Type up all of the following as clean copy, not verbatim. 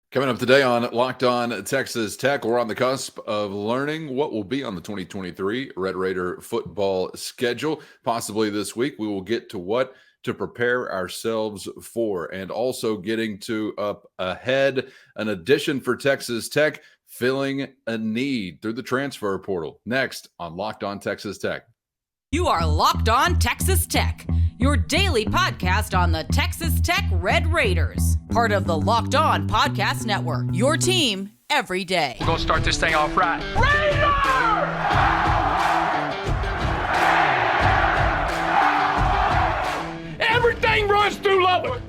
Coming up today on Locked On Texas Tech, we're on the cusp of learning what will be on the 2023 Red Raider football schedule. Possibly this week, we will get to what to prepare ourselves for, and also getting to up ahead an addition for Texas Tech, filling a need through the transfer portal. Next on Locked On Texas Tech. You are Locked On Texas Tech, your daily podcast on the Texas Tech Red Raiders, part of the Locked On Podcast Network, your team every day. We're going to start this thing off right. Raider! Everything runs through Lubbock.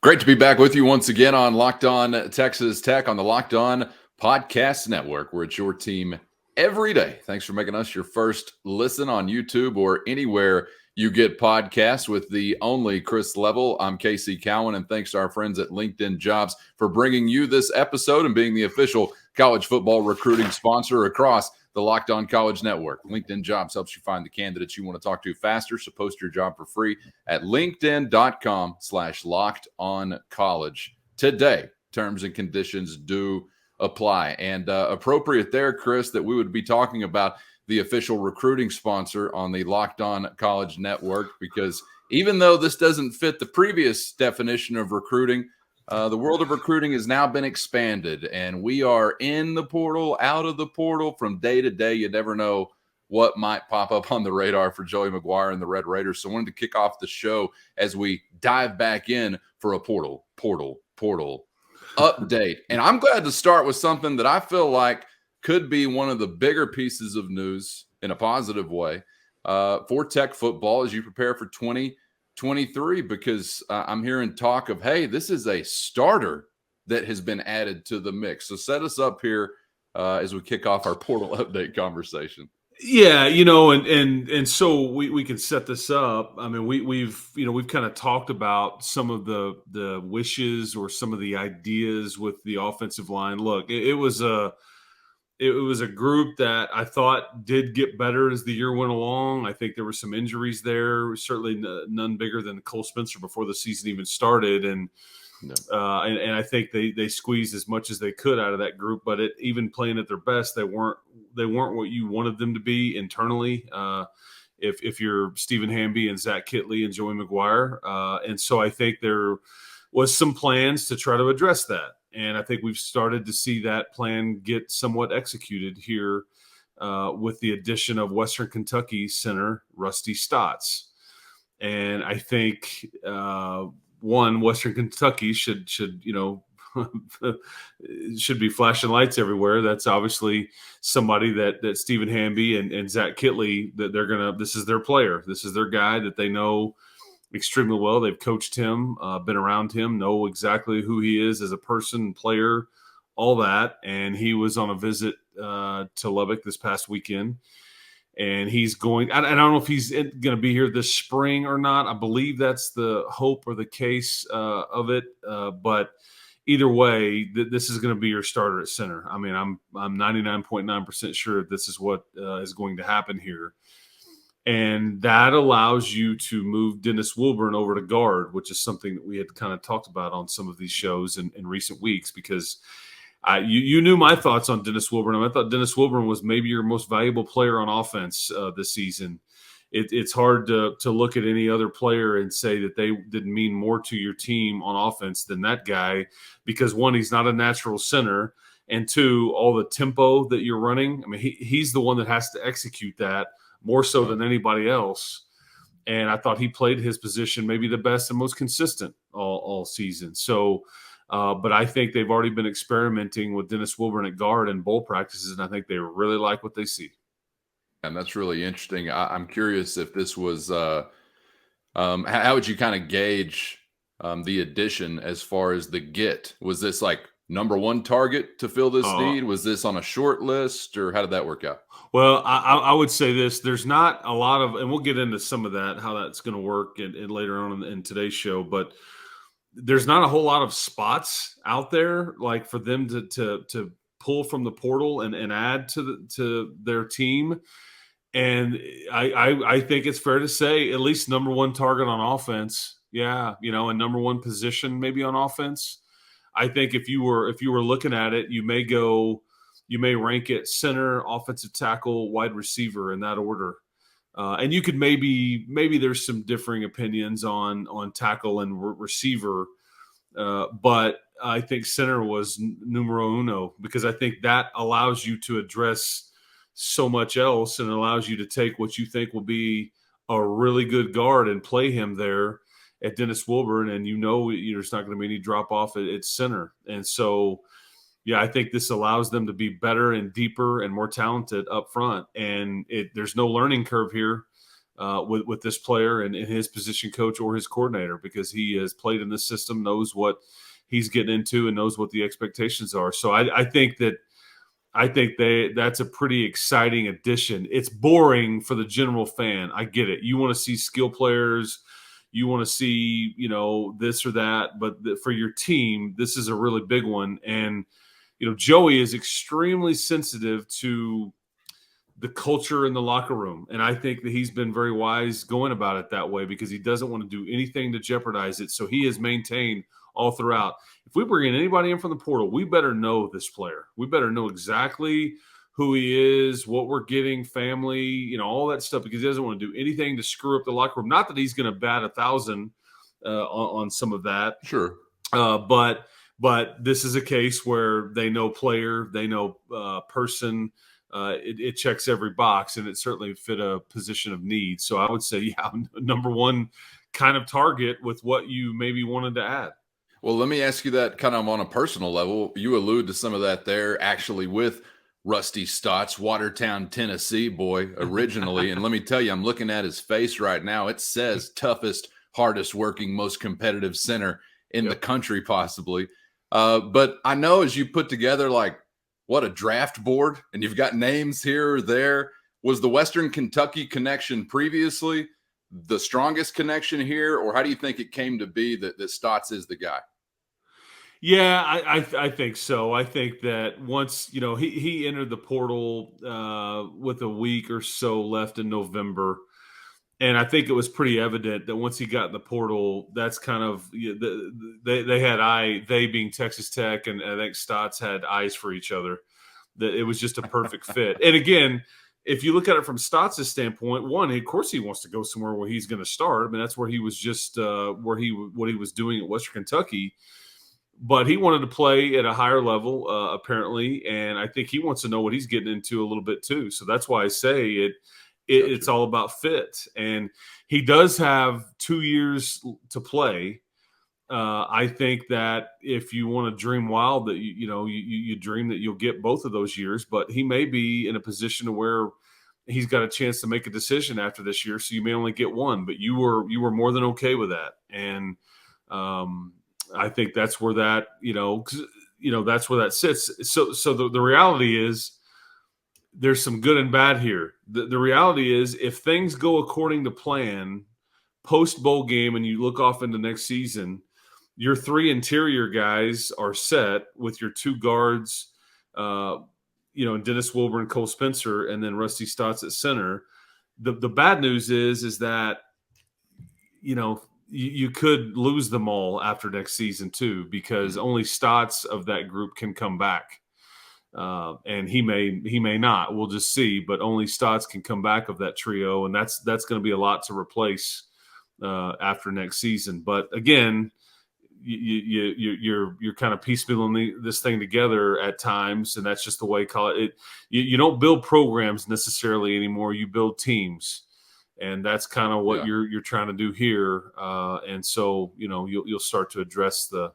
Great to be back with you once again on Locked On Texas Tech on the Locked On Podcast Network, where it's your team every day. Thanks for making us your first listen on YouTube or anywhere you get podcasts with the only Chris Level. I'm Casey Cowan, and thanks to our friends at LinkedIn Jobs for bringing you this episode and being the official college football recruiting sponsor across the Locked On College Network. LinkedIn Jobs helps you find the candidates you want to talk to faster, so post your job for free at linkedin.com/lockedoncollege. Today, terms and conditions do apply. And appropriate there, Chris, that we would be talking about the official recruiting sponsor on the Locked On College Network, because even though this doesn't fit the previous definition of recruiting, the world of recruiting has now been expanded, and we are in the portal, out of the portal, from day to day. You never know what might pop up on the radar for Joey McGuire and the Red Raiders. So I wanted to kick off the show as we dive back in for a portal update. And I'm glad to start with something that I feel like could be one of the bigger pieces of news in a positive way for Tech football as you prepare for 2023, because I'm hearing talk of, hey, this is a starter that has been added to the mix. So set us up here as we kick off our portal update conversation. Yeah, and so we can set this up. I mean, we've kind of talked about some of the wishes or some of the ideas with the offensive line. Look, it was a group that I thought did get better as the year went along. I think there were some injuries there, certainly none bigger than Cole Spencer before the season even started, and I think they squeezed as much as they could out of that group. But even playing at their best, they weren't what you wanted them to be internally. If you're Stephen Hamby and Zach Kitley and Joey McGuire, and so I think there was some plans to try to address that. And I think we've started to see that plan get somewhat executed here with the addition of Western Kentucky center Rusty Stotts. And I think Western Kentucky should should be flashing lights everywhere. That's obviously somebody that Stephen Hamby and Zach Kitley, that this is their player. This is their guy that they know extremely well. They've coached him, been around him, know exactly who he is as a person, player, all that. And he was on a visit to Lubbock this past weekend. And he's going – I don't know if he's going to be here this spring or not. I believe that's the hope or the case of it. But either way, this is going to be your starter at center. I mean, I'm 99.9% sure this is what is going to happen here. And that allows you to move Dennis Wilburn over to guard, which is something that we had kind of talked about on some of these shows in recent weeks, because you knew my thoughts on Dennis Wilburn. I thought Dennis Wilburn was maybe your most valuable player on offense this season. It's hard to look at any other player and say that they didn't mean more to your team on offense than that guy, because one, he's not a natural center, and two, all the tempo that you're running. I mean, he's the one that has to execute that more so than anybody else. And I thought he played his position maybe the best and most consistent all season. So, but I think they've already been experimenting with Dennis Wilburn at guard in bowl practices, and I think they really like what they see. And that's really interesting. I'm curious if this was how would you kind of gauge the addition as far as the get? Was this like number one target to fill this need? Was this on a short list, or how did that work out? Well, I would say this. There's not a lot of, and we'll get into some of that, how that's going to work and later on in today's show, but there's not a whole lot of spots out there like for them to pull from the portal and add to their team. And I think it's fair to say at least number one target on offense. Yeah. And number one position maybe on offense. I think if you were looking at it, you may rank it center, offensive tackle, wide receiver in that order. And you could maybe there's some differing opinions on tackle and receiver, but I think center was numero uno, because I think that allows you to address so much else and allows you to take what you think will be a really good guard and play him there at Dennis Wilburn, and there's not going to be any drop off at center. And so, yeah, I think this allows them to be better and deeper and more talented up front. And there's no learning curve here with this player and his position coach or his coordinator, because he has played in this system, knows what he's getting into, and knows what the expectations are. So I think that's a pretty exciting addition. It's boring for the general fan. I get it. You want to see skill players. You want to see, this or that. But for your team, this is a really big one. And, Joey is extremely sensitive to the culture in the locker room. And I think that he's been very wise going about it that way, because he doesn't want to do anything to jeopardize it. So he has maintained all throughout. If we bring anybody in from the portal, we better know this player. We better know exactly who he is, what we're getting, family, all that stuff, because he doesn't want to do anything to screw up the locker room. Not that he's going to bat 1,000 on some of that. Sure. But this is a case where they know player, they know person. It checks every box, and it certainly fit a position of need. So I would say, yeah, number one kind of target with what you maybe wanted to add. Well, let me ask you that kind of on a personal level. You allude to some of that there actually with Rusty Stotts, Watertown, Tennessee boy originally. And let me tell you, I'm looking at his face right now. It says toughest, hardest working, most competitive center in the country, possibly. But I know as you put together what a draft board, and you've got names here or there. Was the Western Kentucky connection previously the strongest connection here, or how do you think it came to be that Stotts is the guy? Yeah, I think so. I think that once, he entered the portal with a week or so left in November. And I think it was pretty evident that once he got in the portal, that's kind of they had they being Texas Tech, and I think Stotts had eyes for each other. That it was just a perfect fit. And again, if you look at it from Stotts' standpoint, one, of course, he wants to go somewhere where he's going to start. I mean, that's where he was just what he was doing at Western Kentucky. But he wanted to play at a higher level, apparently, and I think he wants to know what he's getting into a little bit too. So that's why I say it's all about fit. And he does have 2 years to play. I think that if you want to dream wild, that you dream that you'll get both of those years. But he may be in a position where he's got a chance to make a decision after this year, so you may only get one. But you were more than okay with that, and I think that's where that that's where that sits. So the reality is, there's some good and bad here. The reality is, if things go according to plan post bowl game and you look off into next season, your 3 interior guys are set with your 2 guards, Dennis Wilburn, Cole Spencer, and then Rusty Stotts at center. The bad news is that, you could lose them all after next season too, because only Stotts of that group can come back. And he may not. We'll just see. But only Stotts can come back of that trio, and that's going to be a lot to replace after next season. But again, you're kind of piecemealing this thing together at times, and that's just the way college. You don't build programs necessarily anymore. You build teams, and that's kind of what you're trying to do here. And so you'll start to address the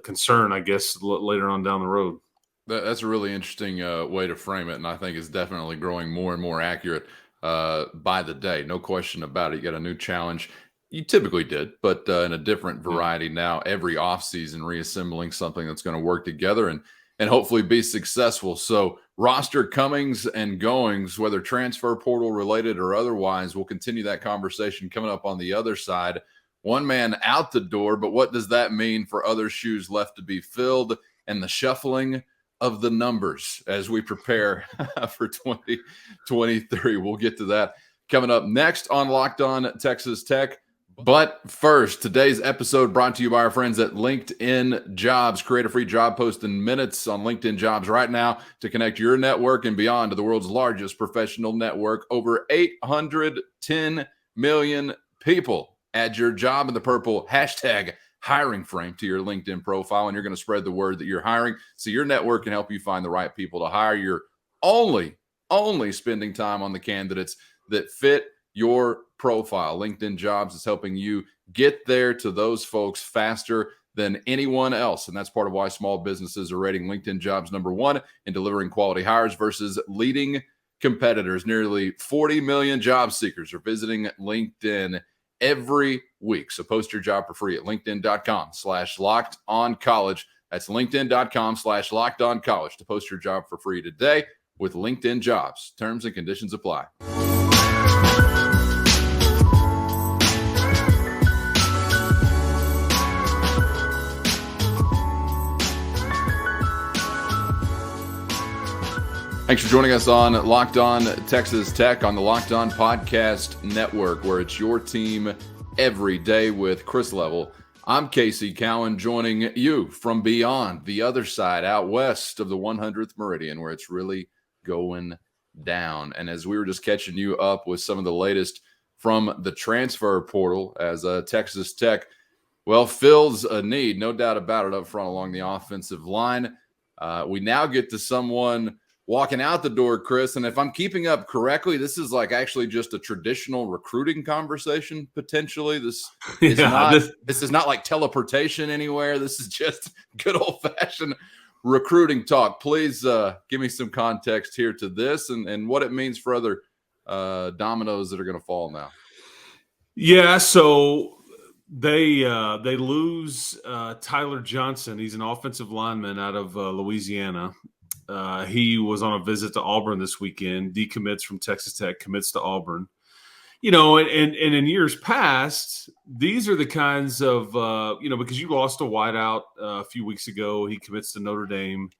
concern, I guess, later on down the road. That's a really interesting way to frame it, and I think it's definitely growing more and more accurate by the day. No question about it. You got a new challenge. You typically did, but in a different variety now. Every offseason, reassembling something that's going to work together and hopefully be successful. So roster comings and goings, whether transfer portal related or otherwise, we'll continue that conversation coming up on the other side. One man out the door, but what does that mean for other shoes left to be filled and the shuffling of the numbers as we prepare for 2023? We'll get to that coming up next on Locked On Texas Tech. But first, today's episode brought to you by our friends at LinkedIn Jobs. Create a free job post in minutes on LinkedIn Jobs right now to connect your network and beyond to the world's largest professional network. Over 810 million people. Add your job in the purple hashtag hiring frame to your LinkedIn profile, and you're going to spread the word that you're hiring so your network can help you find the right people to hire. You're only spending time on the candidates that fit your profile. LinkedIn Jobs is helping you get there to those folks faster than anyone else. And that's part of why small businesses are rating LinkedIn Jobs #1 in delivering quality hires versus leading competitors. Nearly 40 million job seekers are visiting LinkedIn every week. So post your job for free at linkedin.com/lockedoncollege. That's linkedin.com/lockedoncollege to post your job for free today with LinkedIn Jobs. Terms and conditions apply. Thanks for joining us on Locked On Texas Tech on the Locked On Podcast Network, where it's your team every day with Chris Level. I'm Casey Cowan, joining you from beyond the other side, out west of the 100th Meridian, where it's really going down. And as we were just catching you up with some of the latest from the transfer portal, as Texas Tech, well, fills a need, no doubt about it, up front along the offensive line. We now get to someone walking out the door, Chris, and if I'm keeping up correctly, this is like actually just a traditional recruiting conversation, potentially. This is not like teleportation anywhere. This is just good old-fashioned recruiting talk. Please give me some context here to this and what it means for other dominoes that are going to fall now. Yeah, so they lose Tyler Johnson. He's an offensive lineman out of Louisiana. He was on a visit to Auburn this weekend, decommits from Texas Tech, commits to Auburn. You know, and in years past, these are the kinds of, because you lost a wideout a few weeks ago. He commits to Notre Dame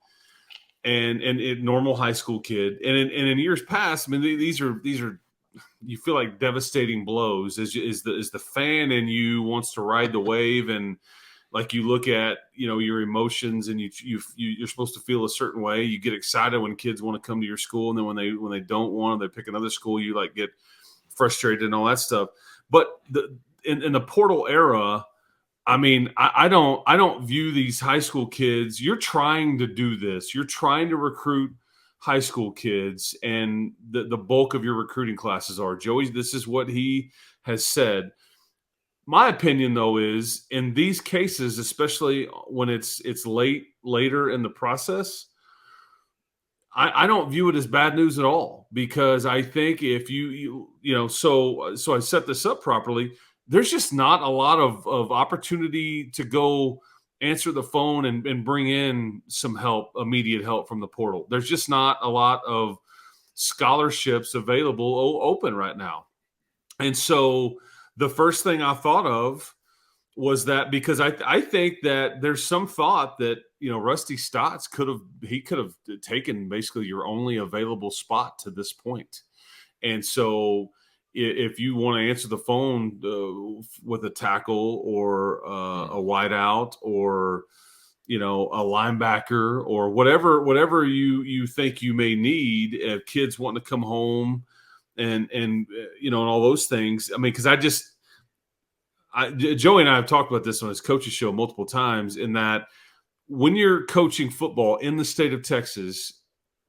and a normal high school kid. And in years past, I mean, these are you feel like devastating blows as the fan in you wants to ride the wave, and like you look at, your emotions, and you're supposed to feel a certain way. You get excited when kids want to come to your school, and then when they don't want to, they pick another school. You like get frustrated and all that stuff. But in the portal era, I mean, I don't view these high school kids. You're trying to do this. You're trying to recruit high school kids, and the bulk of your recruiting classes are. Joey, this is what he has said. My opinion, though, is in these cases, especially when it's later in the process, I don't view it as bad news at all, because I think if so I set this up properly. There's just not a lot of opportunity to go answer the phone and bring in some help, immediate help from the portal. There's just not a lot of scholarships available open right now, and so the first thing I thought of was that, because I think that there's some thought that, Rusty Stotts could have taken basically your only available spot to this point. And so if you want to answer the phone with a tackle or a wideout or, a linebacker or whatever you think you may need, if kids wanting to come home, and all those things. I mean, because Joey and I have talked about this on his coaches show multiple times, in that when you're coaching football in the state of Texas,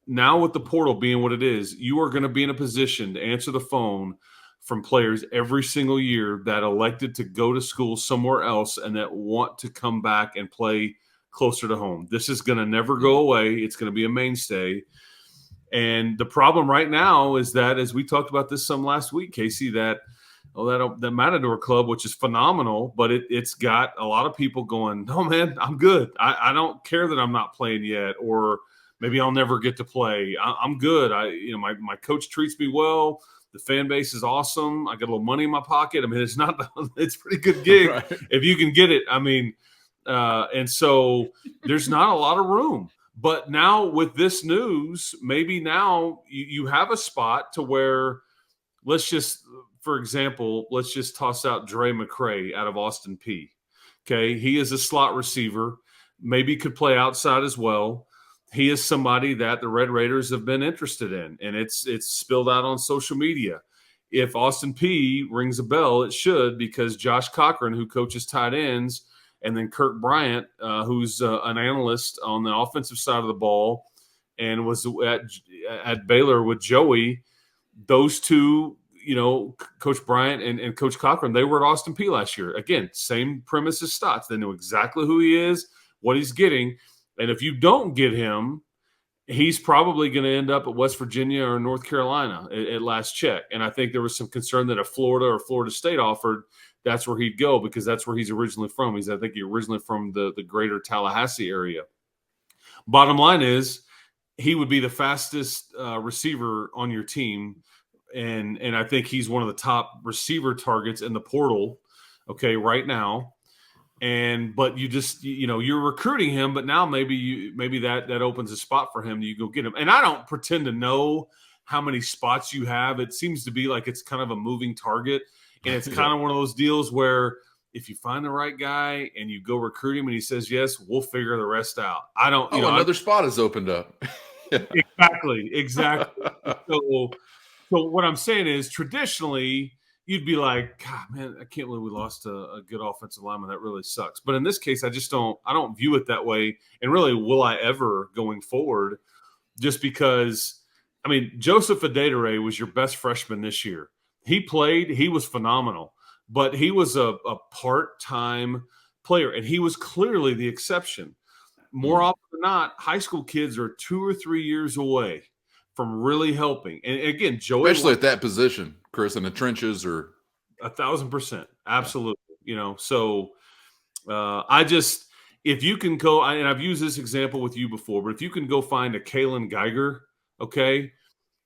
now with the portal being what it is, you are going to be in a position to answer the phone from players every single year that elected to go to school somewhere else and that want to come back and play closer to home. This is going to never go away. It's going to be a mainstay. And the problem right now is that, as we talked about this some last week, Casey, that Matador Club, which is phenomenal, but it's got a lot of people going, no, man, I'm good. I don't care that I'm not playing yet, or maybe I'll never get to play. I'm good. My coach treats me well. The fan base is awesome. I got a little money in my pocket. I mean, it's a pretty good gig right, if you can get it. I mean, and so there's not a lot of room. But now with this news, maybe now you have a spot to where for example, let's just toss out Dre McCray out of Austin Peay. Okay, he is a slot receiver, maybe could play outside as well. He is somebody that the Red Raiders have been interested in, and it's spilled out on social media. If Austin Peay rings a bell, it should, because Josh Cochran, who coaches tight ends, and then Kirk Bryant, who's an analyst on the offensive side of the ball and was at Baylor with Joey, those two, Coach Bryant and Coach Cochran, they were at Austin Peay last year. Again, same premise as Stotts. They know exactly who he is, what he's getting. And if you don't get him, he's probably going to end up at West Virginia or North Carolina at last check. And I think there was some concern that if Florida or Florida State offered, that's where he'd go, because that's where he's originally from. I think he's originally from the greater Tallahassee area. Bottom line is, he would be the fastest receiver on your team. And I think he's one of the top receiver targets in the portal, okay, right now. But you just, you're recruiting him, but now maybe that opens a spot for him. You go get him. And I don't pretend to know how many spots you have. It seems to be like it's kind of a moving target. And it's kind of one of those deals where if you find the right guy and you go recruit him and he says yes, we'll figure the rest out. Another spot has opened up. Exactly. So what I'm saying is, traditionally, you'd be like, God, man, I can't believe we lost a good offensive lineman. That really sucks. But in this case, I don't view it that way. And really, will I ever going forward? Just because, Joseph Adedire was your best freshman this year. He played. He was phenomenal. But he was a part-time player, and he was clearly the exception. More often than not, high school kids are 2 or 3 years away from really helping. And again, Joey, especially at that position, Chris, in the trenches, or 1,000%, absolutely. So if you can go, and I've used this example with you before, but if you can go find a Kalen Geiger, okay,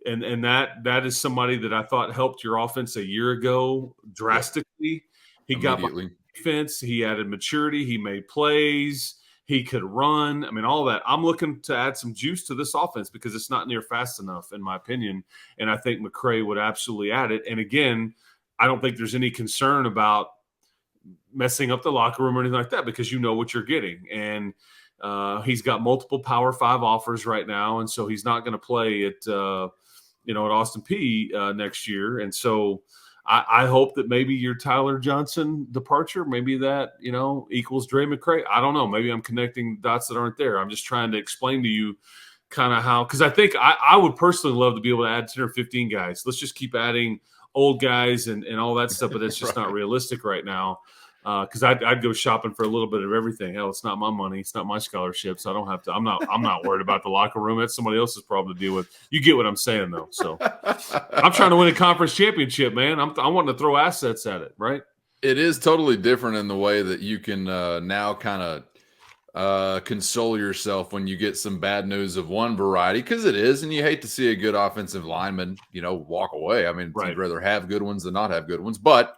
and that is somebody that I thought helped your offense a year ago drastically. He got behind defense, he added maturity, he made plays. He could run. All that. I'm looking to add some juice to this offense because it's not near fast enough, in my opinion. And I think McCray would absolutely add it. And again, I don't think there's any concern about messing up the locker room or anything like that, because you know what you're getting. And he's got multiple Power 5 offers right now, and so he's not going to play at Austin Peay next year. And so I hope that maybe your Tyler Johnson departure, maybe that, equals Dre McCray. I don't know. Maybe I'm connecting dots that aren't there. I'm just trying to explain to you kind of how, because I think I would personally love to be able to add 10 or 15 guys. Let's just keep adding old guys and all that stuff, but that's just not realistic right now. Because I'd go shopping for a little bit of everything. Hell, it's not my money. It's not my scholarship, so I don't have to. I'm not worried about the locker room. That's somebody else's problem to deal with. You get what I'm saying, though. So I'm trying to win a conference championship, man. I want to throw assets at it, right? It is totally different in the way that you can now kind of console yourself when you get some bad news of one variety, because it is, and you hate to see a good offensive lineman, walk away. Right. You'd rather have good ones than not have good ones, but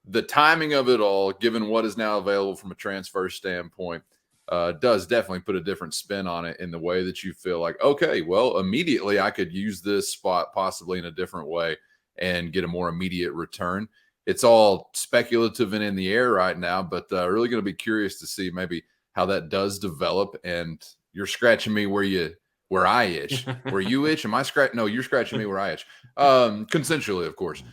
the timing of it all, given what is now available from a transfer standpoint, does definitely put a different spin on it in the way that you feel like, okay, well, immediately I could use this spot possibly in a different way and get a more immediate return. It's all speculative and in the air right now, but really going to be curious to see maybe how that does develop. And you're scratching me where I itch. Where you itch? Am I scratching? No, you're scratching me where I itch. Consensually, of course.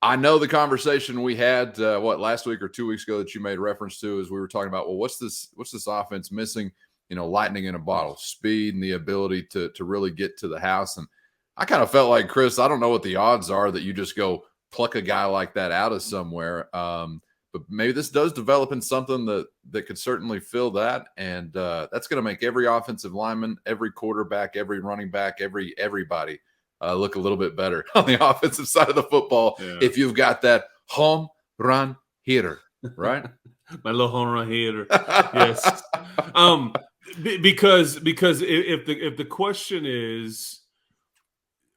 I know the conversation we had, last week or 2 weeks ago that you made reference to, is we were talking about, well, what's this offense missing? Lightning in a bottle, speed and the ability to really get to the house. And I kind of felt like, Chris, I don't know what the odds are that you just go pluck a guy like that out of somewhere. But maybe this does develop in something that could certainly fill that. And that's going to make every offensive lineman, every quarterback, every running back, everybody look a little bit better on the offensive side of the football, if you've got that home run hitter, right? My little home run hitter, yes. Because if the question is,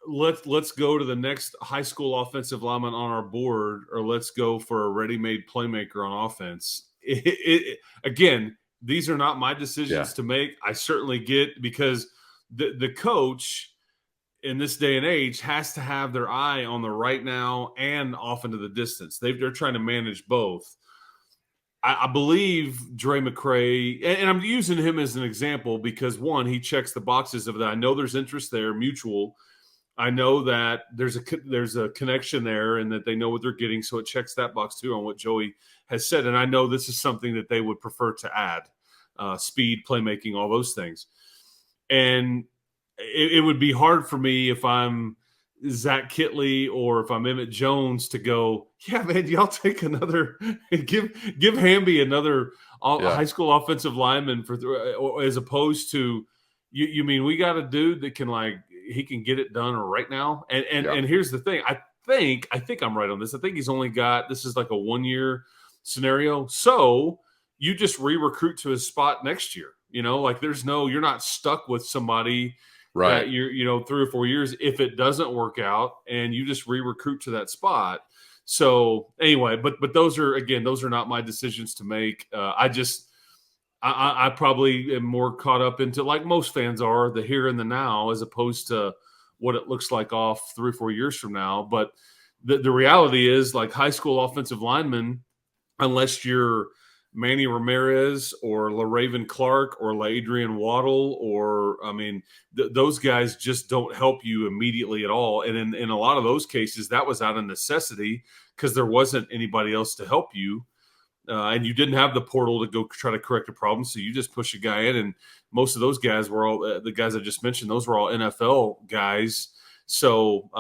let's go to the next high school offensive lineman on our board, or let's go for a ready-made playmaker on offense. Again, these are not my decisions to make. I certainly get, because the coach in this day and age has to have their eye on the right now and off into the distance. They're trying to manage both. I believe Dre McCray, and I'm using him as an example because, one, he checks the boxes of that. I know there's interest there, mutual. I know that there's a connection there and that they know what they're getting, so it checks that box too on what Joey has said. And I know this is something that they would prefer to add, speed, playmaking, all those things. And it would be hard for me if I'm Zach Kittley or if I'm Emmett Jones to go, yeah, man, y'all take another give Hamby another high school offensive lineman as opposed to you mean we got a dude that can he can get it done right now. And here's the thing. I think I'm right on this. I think he's only got, this is like a 1-year scenario. So you just re-recruit to his spot next year. You're not stuck with somebody right. that you're 3 or 4 years if it doesn't work out, and you just re-recruit to that spot. So anyway, but those are not my decisions to make. I probably am more caught up into, like most fans are, the here and the now as opposed to what it looks like off 3 or 4 years from now. But the reality is, like, high school offensive linemen, unless you're Manny Ramirez or LaRaven Clark or LaAdrian Waddle those guys just don't help you immediately at all. And in a lot of those cases, that was out of necessity because there wasn't anybody else to help you. And you didn't have the portal to go try to correct a problem. So you just push a guy in, and most of those guys were all the guys I just mentioned. Those were all NFL guys. So,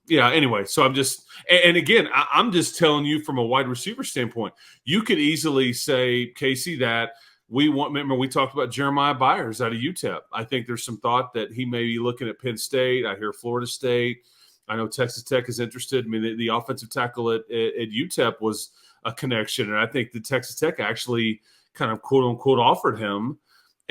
anyway, so I'm just telling you from a wide receiver standpoint, you could easily say, Casey, that remember we talked about Jeremiah Byers out of UTEP. I think there's some thought that he may be looking at Penn State. I hear Florida State. I know Texas Tech is interested. I mean, the offensive tackle at UTEP was a connection. And I think the Texas Tech actually kind of quote unquote offered him.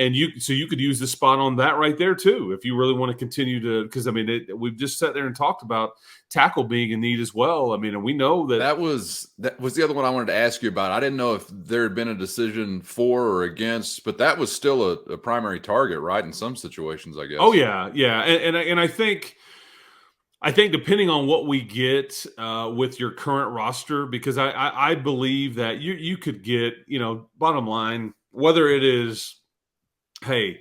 And you could use the spot on that right there too, if you really want to continue to, because we've just sat there and talked about tackle being in need as well. And we know that was the other one I wanted to ask you about. I didn't know if there had been a decision for or against, but that was still a primary target, right? In some situations, I guess. Oh yeah. And I think depending on what we get with your current roster, because I believe that you could get, bottom line, whether it is, hey,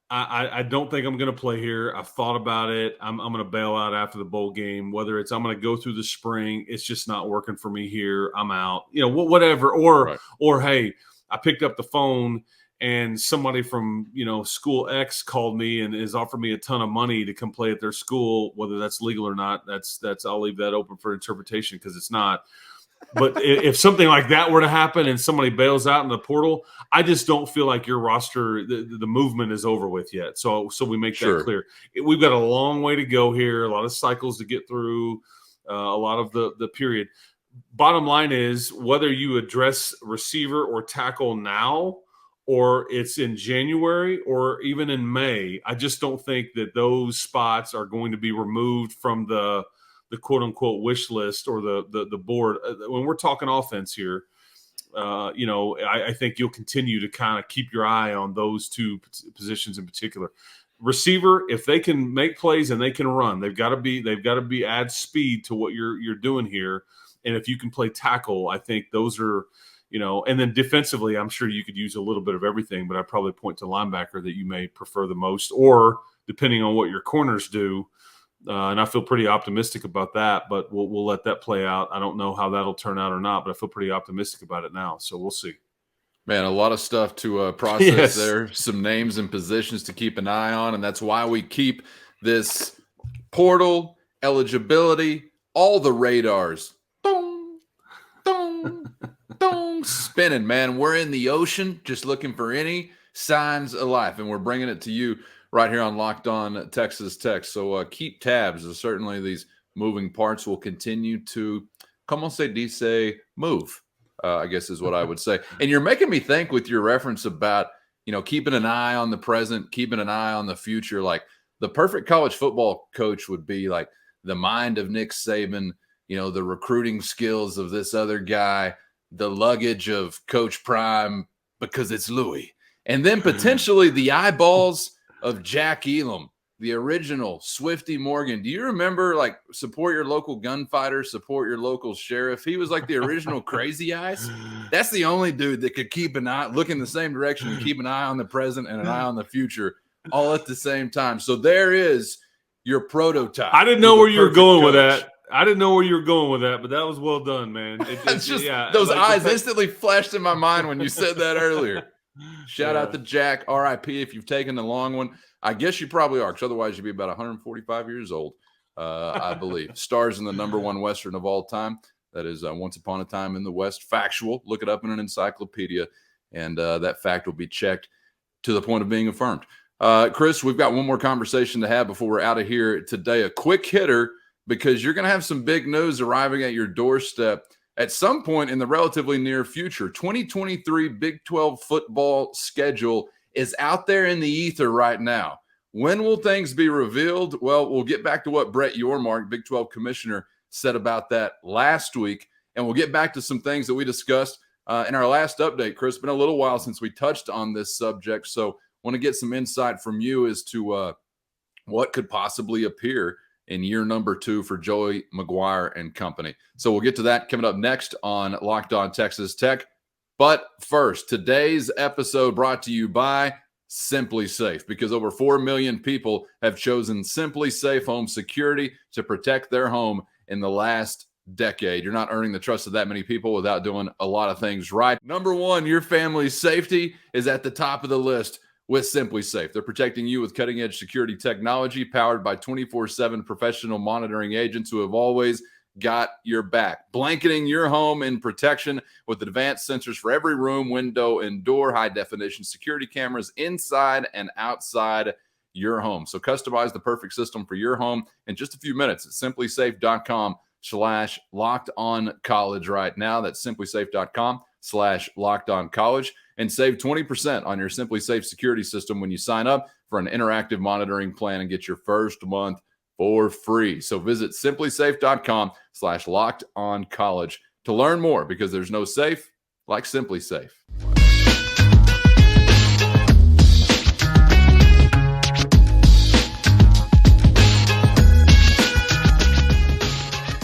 I don't think I'm going to play here. I've thought about it. I'm going to bail out after the bowl game. Whether it's I'm going to go through the spring, it's just not working for me here. I'm out. Whatever. Or hey, I picked up the phone and somebody from school X called me and has offered me a ton of money to come play at their school. Whether that's legal or not, that's I'll leave that open for interpretation because it's not. But if something like that were to happen and somebody bails out in the portal, I just don't feel like your roster, the movement is over with yet. So we make that clear. We've got a long way to go here, a lot of cycles to get through, a lot of the period. Bottom line is, whether you address receiver or tackle now, or it's in January or even in May, I just don't think that those spots are going to be removed from the quote unquote wish list or the board. When we're talking offense here, I think you'll continue to kind of keep your eye on those two positions in particular. Receiver, if they can make plays and they can run, they've got to be add speed to what you're doing here. And if you can play tackle, I think those are, and then defensively, I'm sure you could use a little bit of everything, but I'd probably point to linebacker that you may prefer the most, or depending on what your corners do. And I feel pretty optimistic about that, but we'll let that play out. I don't know how that'll turn out or not, but I feel pretty optimistic about it now. So we'll see. Man, a lot of stuff to process there. Some names and positions to keep an eye on, and that's why we keep this portal, eligibility, all the radars spinning, man. We're in the ocean just looking for any signs of life, and we're bringing it to you right here on Locked On Texas Tech. So keep tabs. Certainly these moving parts will continue to, como se dice, move, I guess is what I would say. And you're making me think with your reference about, keeping an eye on the present, keeping an eye on the future. Like, the perfect college football coach would be like the mind of Nick Saban, the recruiting skills of this other guy, the luggage of Coach Prime because it's Louis, and then potentially the eyeballs of Jack Elam the original Swifty Morgan. Do you remember, like, support your local gunfighter, support your local sheriff? He was like the original Crazy Eyes. That's the only dude that could keep an eye, look in the same direction and keep an eye on the present and an eye on the future all at the same time. So there is your prototype. I didn't know where you were going with that. But that was well done, man. Those eyes instantly flashed in my mind when you said that earlier. Shout out to Jack, R.I.P. if you've taken the long one. I guess you probably are, because otherwise you'd be about 145 years old, I believe. Stars in the #1 Western of all time. That is Once Upon a Time in the West. Factual. Look it up in an encyclopedia, and that fact will be checked to the point of being affirmed. Chris, we've got one more conversation to have before we're out of here today. A quick hitter, because you're going to have some big news arriving at your doorstep at some point in the relatively near future. 2023 Big 12 football schedule is out there in the ether right now. When will things be revealed? Well, we'll get back to what Brett Yormark, Big 12 commissioner, said about that last week, and we'll get back to some things that we discussed in our last update. Chris, it's been a little while since we touched on this subject, so I want to get some insight from you as to what could possibly appear in year number 2 for Joey McGuire and company. So we'll get to that coming up next on Locked On Texas Tech. But first, today's episode brought to you by SimpliSafe, because over 4 million people have chosen SimpliSafe Home Security to protect their home in the last decade. You're not earning the trust of that many people without doing a lot of things right. Number 1, your family's safety is at the top of the list with SimpliSafe. They're protecting you with cutting-edge security technology powered by 24/7 professional monitoring agents who have always got your back, blanketing your home in protection with advanced sensors for every room, window, and door, high-definition security cameras inside and outside your home. So customize the perfect system for your home in just a few minutes at simplysafe.com/lockedoncollege right now. That's simplysafe.com/lockedoncollege. And save 20% on your SimpliSafe security system when you sign up for an interactive monitoring plan and get your first month for free. So visit simplysafe.com/lockedoncollege to learn more, because there's no safe like SimpliSafe.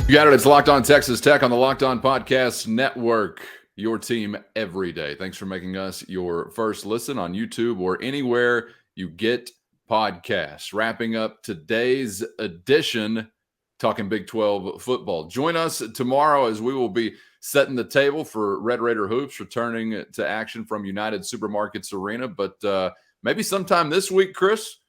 You got it. It's Locked On Texas Tech on the Locked On Podcast Network. Your team every day. Thanks for making us your first listen on YouTube or anywhere you get podcasts. Wrapping up today's edition, talking Big 12 football. Join us tomorrow as we will be setting the table for Red Raider Hoops, returning to action from United Supermarkets Arena. But maybe sometime this week, Chris.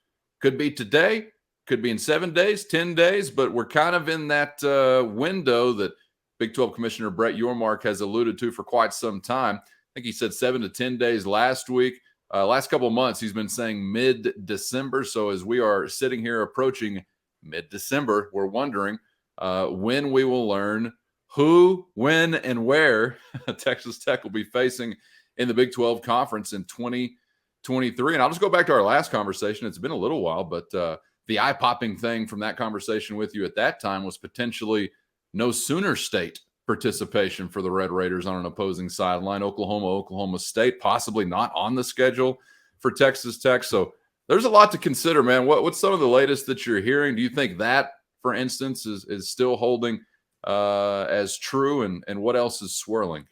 Could be today, could be in 7 days, 10 days, but we're kind of in that window that Big 12 Commissioner Brett Yormark has alluded to for quite some time. I think he said 7 to 10 days last week. Last couple of months, he's been saying mid-December. So as we are sitting here approaching mid-December, we're wondering when we will learn who, when, and where Texas Tech will be facing in the Big 12 Conference in 2023. And I'll just go back to our last conversation. It's been a little while, but the eye-popping thing from that conversation with you at that time was potentially no Sooner State participation for the Red Raiders on an opposing sideline. Oklahoma State possibly not on the schedule for Texas Tech. So there's a lot to consider, man. What's some of the latest that you're hearing? Do you think that, for instance, is still holding as true? And what else is swirling?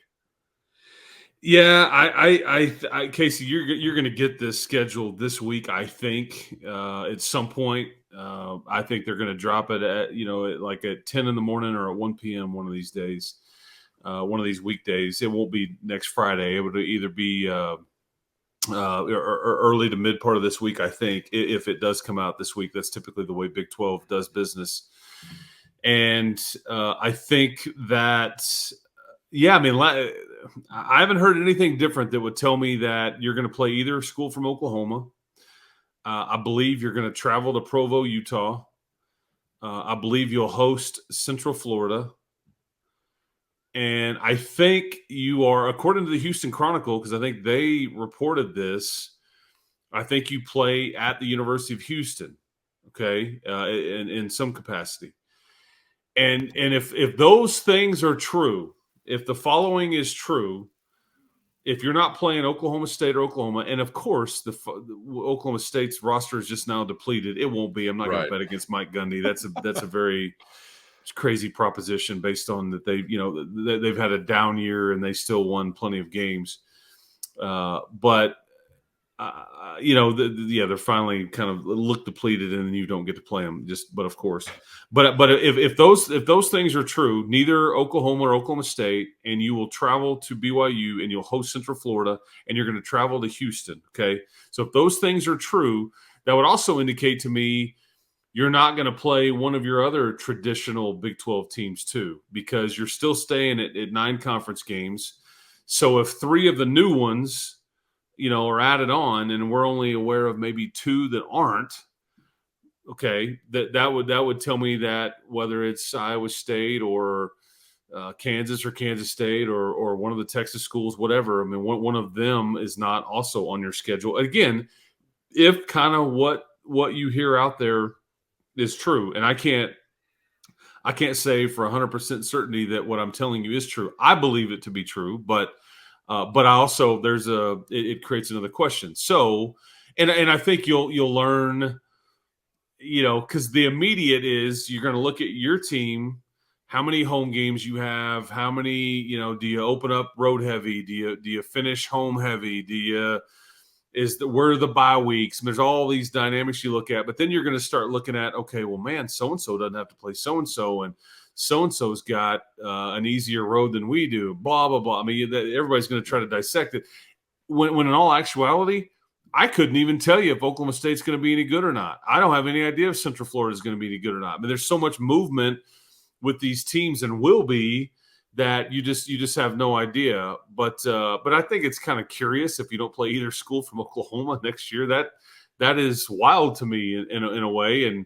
Yeah, I Casey, you're going to get this scheduled this week. I think at some point. I think they're going to drop it at like at 10 in the morning or at 1 p.m. one of these days, one of these weekdays. It won't be next Friday. It would either be or early to mid part of this week. I think if it does come out this week, that's typically the way Big 12 does business. And I think that. Yeah, I mean, I haven't heard anything different that would tell me that you're going to play either school from Oklahoma. I believe you're going to travel to Provo, Utah. I believe you'll host Central Florida. And I think you are, according to the Houston Chronicle, because I think they reported this, I think you play at the University of Houston, okay, in some capacity. And if those things are true, if the following is true, if you're not playing Oklahoma State or Oklahoma, and of course the Oklahoma State's roster is just now depleted. It won't be. I'm not going to bet against Mike Gundy. That's a very crazy proposition based on that they've had a down year and they still won plenty of games. But they're finally kind of look depleted, and then you don't get to play them. But of course, but if those things are true, neither Oklahoma or Oklahoma State, and you will travel to BYU and you'll host Central Florida, and you're going to travel to Houston. Okay, so if those things are true, that would also indicate to me you're not going to play one of your other traditional Big 12 teams too, because you're still staying at 9 conference games. So if 3 of the new ones are added on, and we're only aware of maybe 2 that aren't, okay, that would tell me that whether it's Iowa State or Kansas or Kansas State or one of the Texas schools, whatever, I mean, one of them is not also on your schedule. Again, if kind of what you hear out there is true, and I can't say for 100% certainty that what I'm telling you is true. I believe it to be true, but I also it creates another question. So, and I think you'll learn, because the immediate is you're going to look at your team, how many home games you have, how many, do you open up road heavy? Do you finish home heavy? Where are the bye weeks? And there's all these dynamics you look at, but then you're going to start looking at, okay, well, man, so-and-so doesn't have to play so-and-so, and so-and-so's got an easier road than we do, blah, blah, blah. I mean, everybody's going to try to dissect it. When in all actuality, I couldn't even tell you if Oklahoma State's going to be any good or not. I don't have any idea if Central Florida is going to be any good or not. I mean, there's so much movement with these teams, and will be, that you just have no idea. But I think it's kind of curious if you don't play either school from Oklahoma next year. That is wild to me in a way. And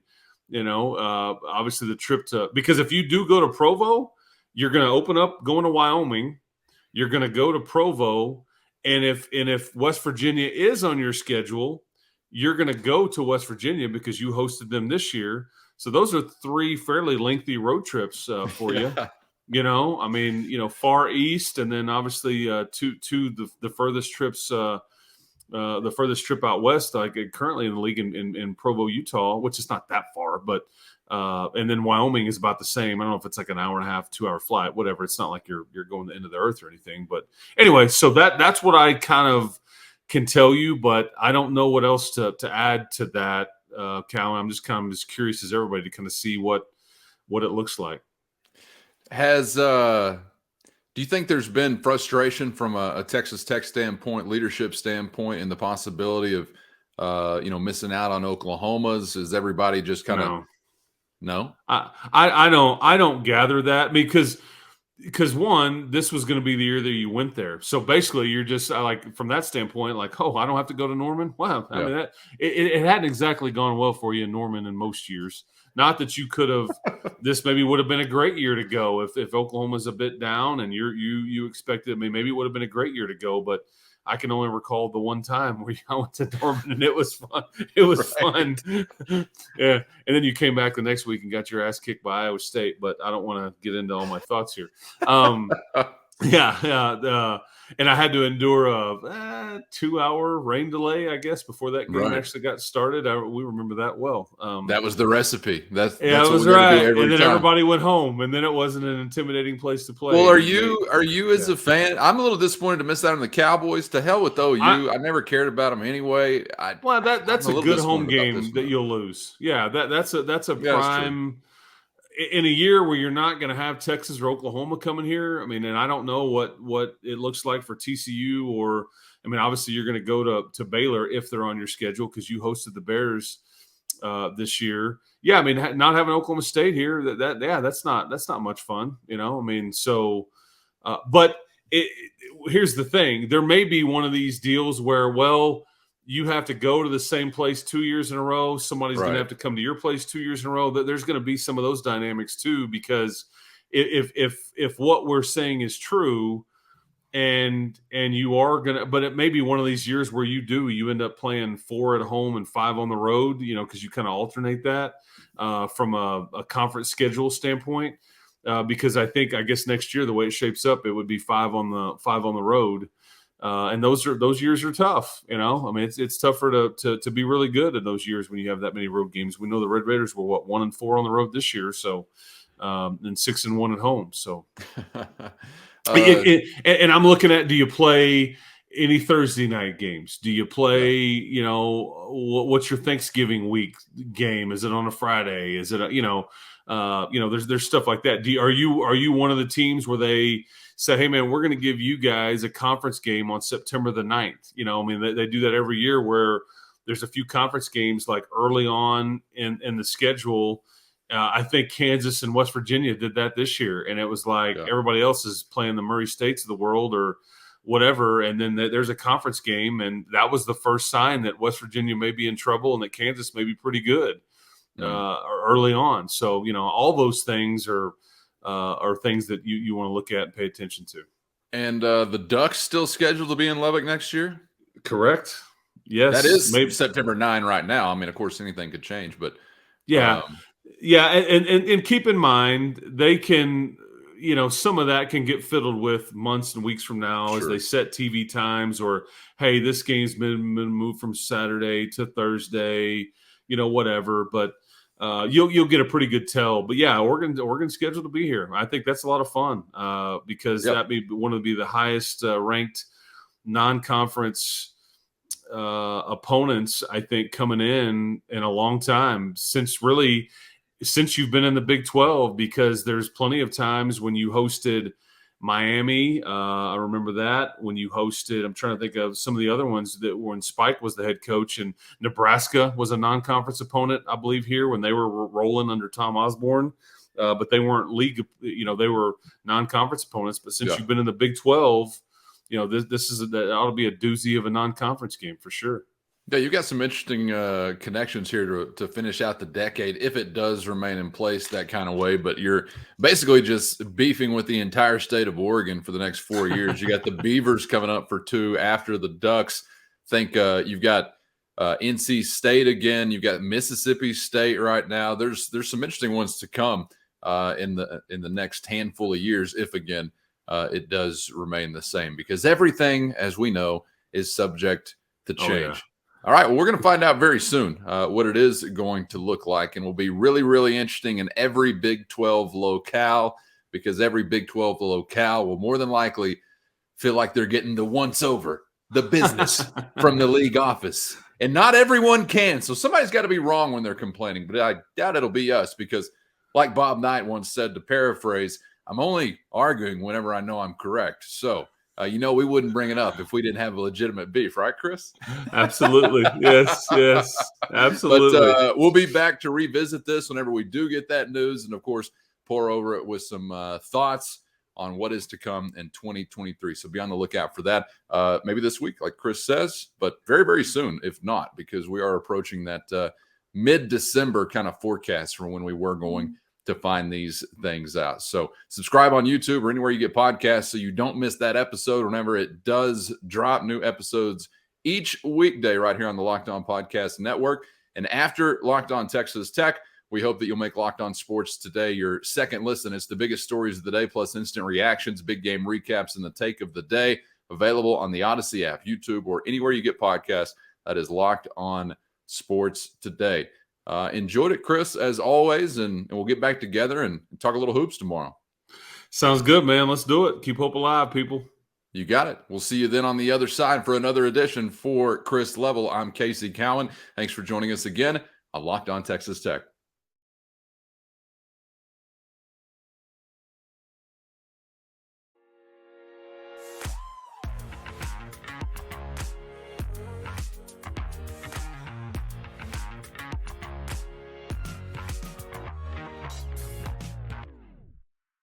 obviously the trip because if you do go to Provo, you're going to open up going to Wyoming. You're going to go to Provo, and if West Virginia is on your schedule, you're going to go to West Virginia because you hosted them this year. So those are 3 fairly lengthy road trips for you. I mean, far east, and then obviously the furthest trips, the furthest trip out west, like currently in the league in Provo, Utah, which is not that far, but and then Wyoming is about the same. I don't know if it's like an hour and a half, 2-hour flight, whatever. It's not like you're going to the end of the earth or anything. But anyway, so that's what I kind of can tell you, but I don't know what else to add to that, Cal. I'm just kind of as curious as everybody to kind of see what it looks like. Do you think there's been frustration from a Texas Tech standpoint, leadership standpoint, and the possibility of, missing out on Oklahoma's? Is everybody just kind of no? I don't gather that, because one, this was going to be the year that you went there. So basically you're just like, from that standpoint, like, oh, I don't have to go to Norman. Wow. I mean, it hadn't exactly gone well for you in Norman in most years. Not that you could have, this maybe would have been a great year to go if Oklahoma's a bit down and you expected, I mean, maybe it would have been a great year to go, but I can only recall the one time where I went to Norman and it was fun. It was fun. Yeah. And then you came back the next week and got your ass kicked by Iowa State, but I don't want to get into all my thoughts here. And I had to endure a 2-hour rain delay, I guess, before that game actually got started. We remember that well. That was the recipe. That's it was right. And then everybody went home, and then it wasn't an intimidating place to play. Well, are you as a fan? I'm a little disappointed to miss out on the Cowboys. To hell with OU. I never cared about them anyway. That's a good home game that you'll lose. Yeah, that's a prime. In a year where you're not going to have Texas or Oklahoma coming here, I mean, and I don't know what it looks like for TCU, or, I mean, obviously you're going to go to Baylor if they're on your schedule because you hosted the Bears this year. Yeah, I mean, not having Oklahoma State here, that's not much fun, I mean, so, but here's the thing: there may be one of these deals where, well, you have to go to the same place 2 years in a row. Somebody's going to have to come to your place 2 years in a row. There's going to be some of those dynamics too, because if what we're saying is true, and you are going to, but it may be one of these years where you end up playing 4 at home and 5 on the road, because you kind of alternate that from a conference schedule standpoint. Because I guess next year, the way it shapes up, it would be 5 on the road. And those years are tough. I mean, it's tougher to be really good in those years when you have that many road games. We know the Red Raiders were 1-4 on the road this year, so and 6-1 at home. So, and I'm looking at, do you play any Thursday night games? Do you play, what's your Thanksgiving week game? Is it on a Friday? Is it, there's stuff like that. Are you one of the teams where they say, hey man, we're going to give you guys a conference game on September the 9th? They do that every year where there's a few conference games like early on in the schedule. I think Kansas and West Virginia did that this year. And it was like everybody else is playing the Murray States of the world or whatever. And then there's a conference game. And that was the first sign that West Virginia may be in trouble and that Kansas may be pretty good early on. So, all those things are things that you want to look at and pay attention to. And the Ducks still scheduled to be in Lubbock next year? Correct. Yes. That is maybe September 9 right now. I mean, of course, anything could change, but yeah. And keep in mind, they can, some of that can get fiddled with months and weeks from now as they set TV times, or, hey, this game's been moved from Saturday to Thursday, whatever. But you'll get a pretty good tell. But yeah, Oregon's scheduled to be here. I think that's a lot of fun because that'd be one of the highest ranked non-conference opponents, I think, coming in a long time since you've been in the Big 12, because there's plenty of times when you hosted Miami. I remember that when you hosted, I'm trying to think of some of the other ones that when Spike was the head coach, and Nebraska was a non-conference opponent, I believe, here when they were rolling under Tom Osborne. But they weren't league, they were non-conference opponents. But since you've been in the Big 12, that ought to be a doozy of a non-conference game for sure. Yeah, you've got some interesting connections here to finish out the decade, if it does remain in place that kind of way. But you're basically just beefing with the entire state of Oregon for the next 4 years. You got the Beavers coming up for 2 after the Ducks. Think you've got NC State again. You've got Mississippi State right now. There's some interesting ones to come in the next handful of years, if again it does remain the same, because everything, as we know, is subject to change. Oh, yeah. All right, well, we're going to find out very soon what it is going to look like, and will be really, really interesting in every Big 12 locale, because every Big 12 locale will more than likely feel like they're getting the once-over, the business from the league office. And not everyone can, so somebody's got to be wrong when they're complaining, but I doubt it'll be us, because like Bob Knight once said, to paraphrase, I'm only arguing whenever I know I'm correct. So, we wouldn't bring it up if we didn't have a legitimate beef, right, Chris? Absolutely. Yes, absolutely. But we'll be back to revisit this whenever we do get that news, and, of course, pour over it with some thoughts on what is to come in 2023. So be on the lookout for that maybe this week, like Chris says, but very, very soon, if not, because we are approaching that mid-December kind of forecast from when we were going to find these things out. So subscribe on YouTube or anywhere you get podcasts so you don't miss that episode whenever it does drop. New episodes each weekday right here on the Locked On Podcast Network. And after Locked On Texas Tech, we hope that you'll make Locked On Sports Today your second listen. It's the biggest stories of the day, plus instant reactions, big game recaps, and the take of the day. Available on the Odyssey app, YouTube, or anywhere you get podcasts. That is Locked On Sports Today. Enjoyed it, Chris, as always, and we'll get back together and talk a little hoops tomorrow. Sounds good, man. Let's do it. Keep hope alive, people. You got it. We'll see you then on the other side for another edition. For Chris Level, I'm Casey Cowan. Thanks for joining us again on Locked On Texas Tech.